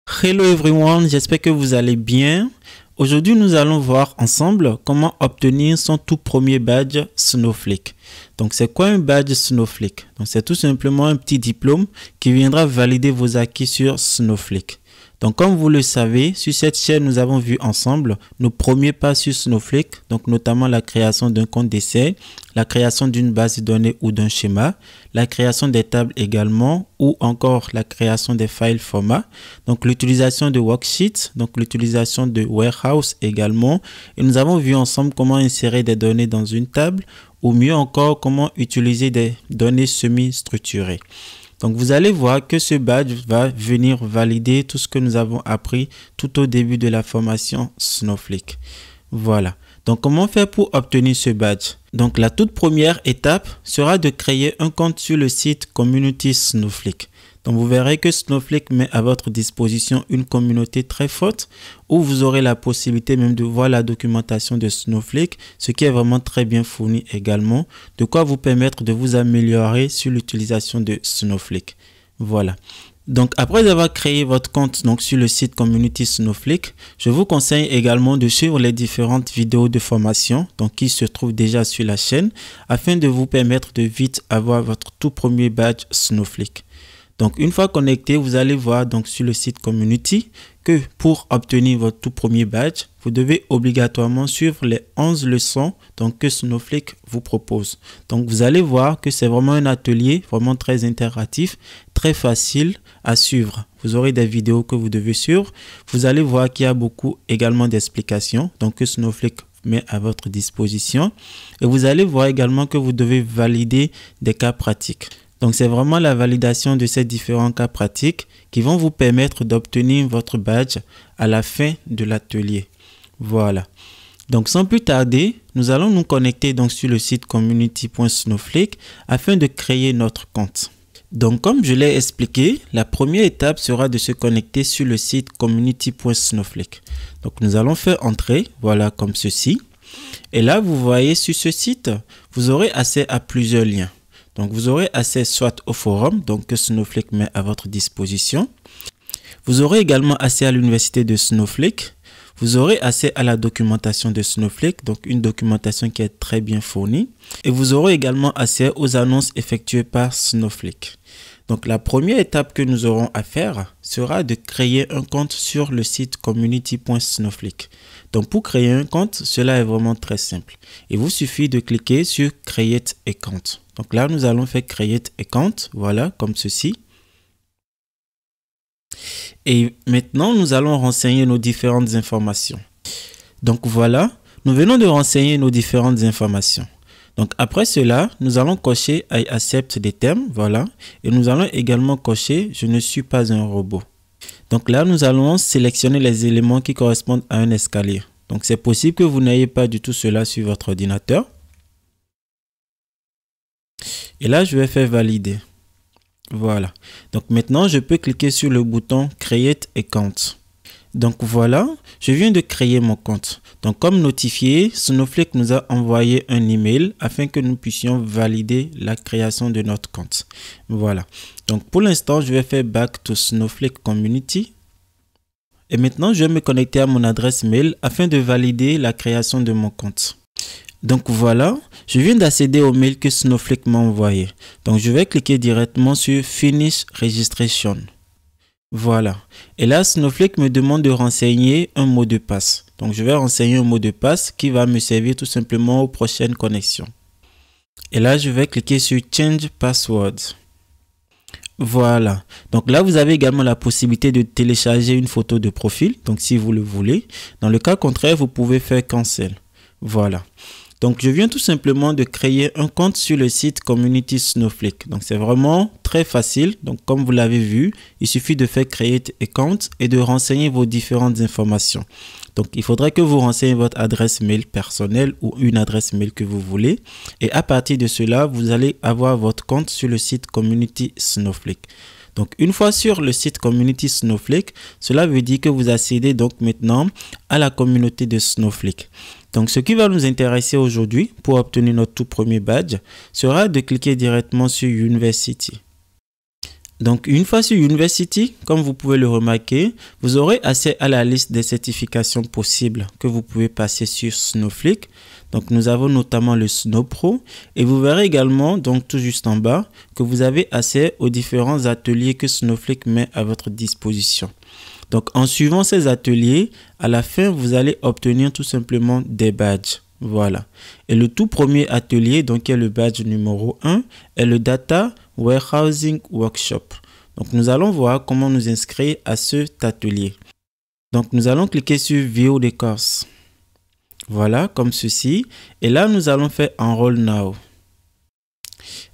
Hello everyone, j'espère que vous allez bien. Aujourd'hui, nous allons voir ensemble comment obtenir son tout premier badge Snowflake. Donc, c'est quoi un badge Snowflake? Donc, c'est tout simplement un petit diplôme qui viendra valider vos acquis sur Snowflake. Donc, comme vous le savez, sur cette chaîne, nous avons vu ensemble nos premiers pas sur Snowflake, donc notamment la création d'un compte d'essai, la création d'une base de données ou d'un schéma, la création des tables également, ou encore la création des files formats, donc l'utilisation de worksheets, donc l'utilisation de warehouse également, et nous avons vu ensemble comment insérer des données dans une table, ou mieux encore, comment utiliser des données semi-structurées. Donc, vous allez voir que ce badge va venir valider tout ce que nous avons appris tout au début de la formation Snowflake. Voilà. Donc, comment faire pour obtenir ce badge? Donc, la toute première étape sera de créer un compte sur le site Community Snowflake. Donc, vous verrez que Snowflake met à votre disposition une communauté très forte où vous aurez la possibilité même de voir la documentation de Snowflake, ce qui est vraiment très bien fourni également, de quoi vous permettre de vous améliorer sur l'utilisation de Snowflake. Voilà. Donc, après avoir créé votre compte sur le site Community Snowflake, je vous conseille également de suivre les différentes vidéos de formation qui se trouvent déjà sur la chaîne afin de vous permettre de vite avoir votre tout premier badge Snowflake. Donc, une fois connecté, vous allez voir sur le site Community que pour obtenir votre tout premier badge, vous devez obligatoirement suivre les 11 leçons que Snowflake vous propose. Donc, vous allez voir que c'est vraiment un atelier vraiment très interactif, très facile à suivre. Vous aurez des vidéos que vous devez suivre. Vous allez voir qu'il y a beaucoup également d'explications que Snowflake met à votre disposition. Et vous allez voir également que vous devez valider des cas pratiques. Donc, c'est vraiment la validation de ces différents cas pratiques qui vont vous permettre d'obtenir votre badge à la fin de l'atelier. Voilà. Donc, sans plus tarder, nous allons nous connecter sur le site community.snowflake afin de créer notre compte. Donc, comme je l'ai expliqué, la première étape sera de se connecter sur le site community.snowflake. Donc, nous allons faire entrer, voilà, comme ceci. Et là, vous voyez sur ce site, vous aurez accès à plusieurs liens. Donc, vous aurez accès soit au forum que Snowflake met à votre disposition. Vous aurez également accès à l'université de Snowflake. Vous aurez accès à la documentation de Snowflake, donc une documentation qui est très bien fournie. Et vous aurez également accès aux annonces effectuées par Snowflake. Donc, la première étape que nous aurons à faire sera de créer un compte sur le site community.snowflake. Donc, pour créer un compte, cela est vraiment très simple. Il vous suffit de cliquer sur Create Account. Donc là, nous allons faire Create Account, voilà, comme ceci. Et maintenant, nous allons renseigner nos différentes informations. Donc voilà, nous venons de renseigner nos différentes informations. Donc après cela, nous allons cocher I accept des termes, voilà. Et nous allons également cocher je ne suis pas un robot. Donc là, nous allons sélectionner les éléments qui correspondent à un escalier. Donc c'est possible que vous n'ayez pas du tout cela sur votre ordinateur. Et là, je vais faire valider. Voilà. Donc maintenant, je peux cliquer sur le bouton Create Account. Donc voilà, je viens de créer mon compte. Donc comme notifié, Snowflake nous a envoyé un email afin que nous puissions valider la création de notre compte. Voilà. Donc pour l'instant, je vais faire Back to Snowflake Community. Et maintenant, je vais me connecter à mon adresse mail afin de valider la création de mon compte. Donc voilà, je viens d'accéder au mail que Snowflake m'a envoyé. Donc je vais cliquer directement sur Finish Registration. Voilà. Et là, Snowflake me demande de renseigner un mot de passe. Donc je vais renseigner un mot de passe qui va me servir tout simplement aux prochaines connexions. Et là, je vais cliquer sur Change Password. Voilà. Donc là, vous avez également la possibilité de télécharger une photo de profil. Donc si vous le voulez. Dans le cas contraire, vous pouvez faire Cancel. Voilà. Donc, je viens tout simplement de créer un compte sur le site Community Snowflake. Donc, c'est vraiment très facile. Donc, comme vous l'avez vu, il suffit de faire Create Account et de renseigner vos différentes informations. Donc, il faudrait que vous renseignez votre adresse mail personnelle ou une adresse mail que vous voulez. Et à partir de cela, vous allez avoir votre compte sur le site Community Snowflake. Donc, une fois sur le site Community Snowflake, cela veut dire que vous accédez donc maintenant à la communauté de Snowflake. Donc, ce qui va nous intéresser aujourd'hui pour obtenir notre tout premier badge sera de cliquer directement sur University. Donc, une fois sur University, comme vous pouvez le remarquer, vous aurez accès à la liste des certifications possibles que vous pouvez passer sur Snowflake. Donc, nous avons notamment le Snow Pro et vous verrez également, donc tout juste en bas, que vous avez accès aux différents ateliers que Snowflake met à votre disposition. Donc, en suivant ces ateliers, à la fin, vous allez obtenir tout simplement des badges. Voilà. Et le tout premier atelier, donc qui est le badge numéro 1, est le Data Warehousing Workshop. Donc, nous allons voir comment nous inscrire à cet atelier. Donc, nous allons cliquer sur View the course. Voilà, comme ceci. Et là, nous allons faire Enroll Now.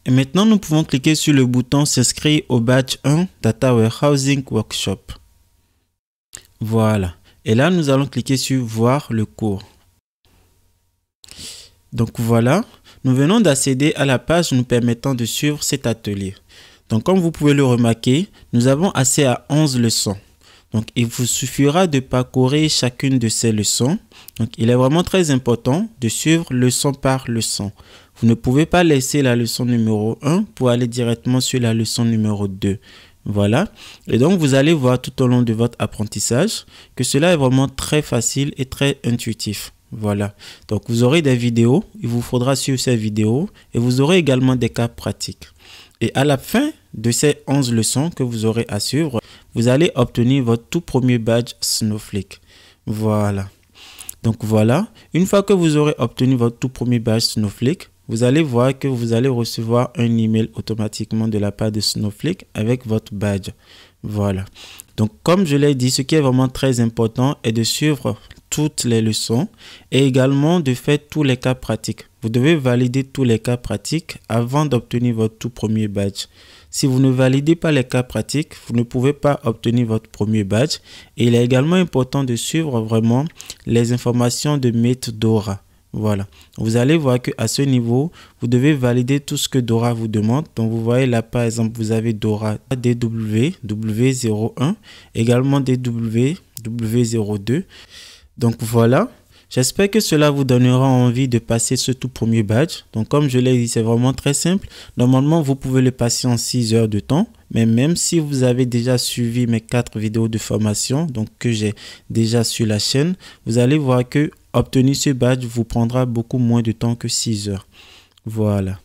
Et maintenant, nous pouvons cliquer sur le bouton S'inscrire au badge 1 Data Warehousing Workshop. Voilà. Et là, nous allons cliquer sur Voir le cours. Donc voilà, nous venons d'accéder à la page nous permettant de suivre cet atelier. Donc comme vous pouvez le remarquer, nous avons accès à 11 leçons. Donc il vous suffira de parcourir chacune de ces leçons. Donc il est vraiment très important de suivre leçon par leçon. Vous ne pouvez pas laisser la leçon numéro 1 pour aller directement sur la leçon numéro 2. Voilà. Et donc vous allez voir tout au long de votre apprentissage que cela est vraiment très facile et très intuitif. Voilà, donc vous aurez des vidéos, il vous faudra suivre ces vidéos et vous aurez également des cas pratiques. Et à la fin de ces 11 leçons que vous aurez à suivre, vous allez obtenir votre tout premier badge Snowflake. Voilà, donc voilà, une fois que vous aurez obtenu votre tout premier badge Snowflake, vous allez voir que vous allez recevoir un email automatiquement de la part de Snowflake avec votre badge. Voilà, donc comme je l'ai dit, ce qui est vraiment très important est de suivre toutes les leçons et également de faire tous les cas pratiques. Vous devez valider tous les cas pratiques avant d'obtenir votre tout premier badge. Si vous ne validez pas les cas pratiques, vous ne pouvez pas obtenir votre premier badge. Et il est également important de suivre vraiment les informations de Meet Dora. Voilà, vous allez voir que à ce niveau, vous devez valider tout ce que Dora vous demande. Donc vous voyez là par exemple, vous avez Dora DW W01, également DW W02. Donc voilà, j'espère que cela vous donnera envie de passer ce tout premier badge. Donc comme je l'ai dit, c'est vraiment très simple. Normalement, vous pouvez le passer en 6 heures de temps. Mais même si vous avez déjà suivi mes 4 vidéos de formation, donc que j'ai déjà sur la chaîne, vous allez voir que obtenir ce badge vous prendra beaucoup moins de temps que 6 heures. Voilà.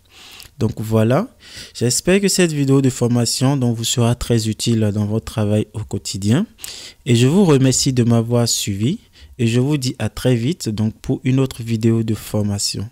Donc voilà, j'espère que cette vidéo de formation vous sera très utile dans votre travail au quotidien. Et je vous remercie de m'avoir suivi. Et je vous dis à très vite donc pour une autre vidéo de formation.